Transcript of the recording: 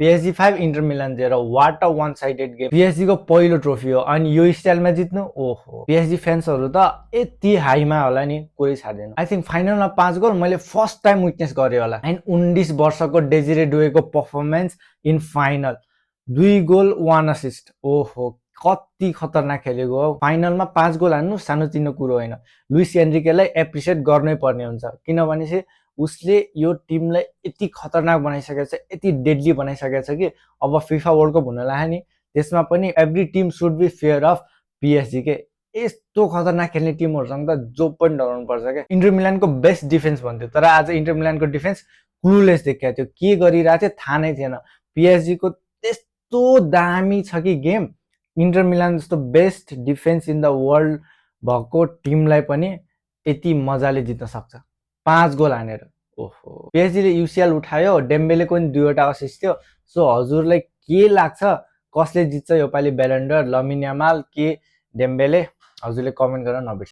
PSG 5 Inter Milan 0 what a one sided game PSG को पहिलो trophy हो अनि यो स्टाइलमा जित्नु ओहो PSG फ्यान्सहरु त यति हाईमा होला नि कोही छाड्दैन आई थिंक फाइनलमा 5 गोल मैले फर्स्ट टाइम विटनेस गरे होला एन्ड 19 वर्षको डेजिरे डुएको performance in final 2 goal 1 assist ओहो कति खतरनाक खेलेको हो फाइनलमा 5 गोल हान्नु सानोतिनो कुरो होइन लुइस एन्रिकेलाई एप्रिसिएट गर्नै पर्ने हुन्छ किनभने चाहिँ उसले यो टिमलाई यति खतरनाक बनाइसकेको छ यति डेडली बनाइसकेको छ कि अब फिफा वर्ल्ड कप हुन लाग्यो नि त्यसमा पनि every team should be fair of PSG के यस्तो खतरनाक खेल्ने टिमहरुसँग त जो पनि डराउनु पर्छ के इन्टर मिलानको बेस्ट डिफेन्स भन्थ्यो तर आज इन्टर मिलानको डिफेन्स क्लुलेस देखाएको थियो के गरिरहेको थियो थाहा नै थिएन PSG को त्यस्तो दामी छ कि गेम इन्टर मिलान जस्तो best defence in the world भएको टिमलाई पनि यति मजाले जित्न सक्छ 5 गोल हानेर ओहो PSG ले UCL उठायो डेम्बेलेको पनि 2 वटा असिस्ट थियो सो हजुरलाई के लाग्छ कसले जित्छ योपालि ब्यालन डोर लमिन यामाल के डेम्बेले हजुरले कमेन्ट गर्न नबिर्सनु